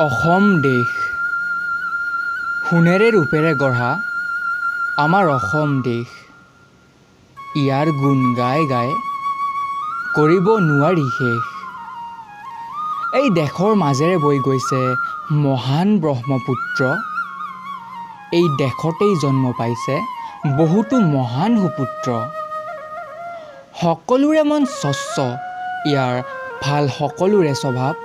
অসম দেশ সোণেৰে ৰূপেৰে গঢ়া আমাৰ অসম দেশ ইয়াৰ গুণ গাই গাই কৰিব নোৱাৰি শেষ। এই দেশৰ মাজেৰে বৈ গৈছে মহান ব্ৰহ্মপুত্ৰ। এই দেশতেই জন্ম পাইছে বহুতো মহান সুপুত্ৰ। সকলোৰে মন স্বচ্ছ, ইয়াৰ ভাল সকলোৰে স্বভাৱ।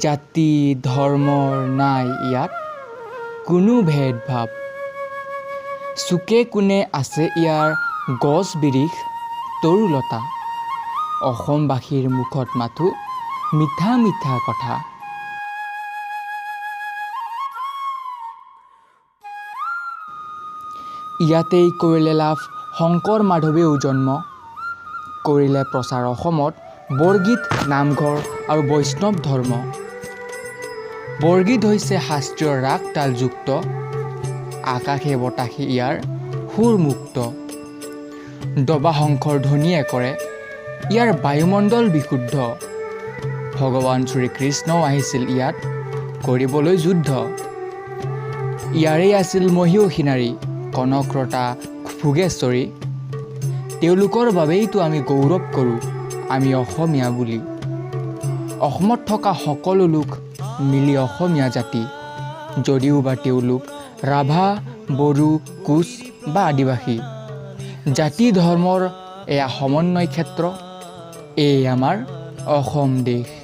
জাতি ধৰ্মৰ নাই ইয়াত কোনো ভেদভাৱ। চুকে কোণে আছে ইয়াৰ গছ বিৰিখ তৰুলতা। অসমবাসীৰ মুখত মাথো মিঠা মিঠা কথা। ইয়াতেই কৰিলে লাভ শংকৰ মাধৱেও জন্ম। কৰিলে প্ৰচাৰ অসমত বৰগীত, নামঘৰ আৰু বৈষ্ণৱ ধৰ্ম। বৰগীত হৈছে শাস্ত্ৰীয় ৰাগ তালযুক্ত। আকাশে বতাশে ইয়াৰ সুৰমুক্ত। দবা শংকৰ ধ্বনিয়ে কৰে ইয়াৰ বায়ুমণ্ডল বিশুদ্ধ। ভগৱান শ্ৰীকৃষ্ণও আহিছিল ইয়াত কৰিবলৈ যুদ্ধ। ইয়াৰেই আছিল মহীয়সী নাৰী কনকলতা ভোগেশ্বৰী। তেওঁলোকৰ বাবেইতো আমি গৌৰৱ কৰোঁ আমি অসমীয়া বুলি। অসমত থকা সকলো লোক মিলি অসমীয়া জাতি, যদিও বা তেওঁলোক ৰাভা, বড়ো, কোচ বা আদিবাসী। জাতি ধৰ্মৰ এয়া সমন্বয় ক্ষেত্ৰ। এই আমাৰ অসম দেশ।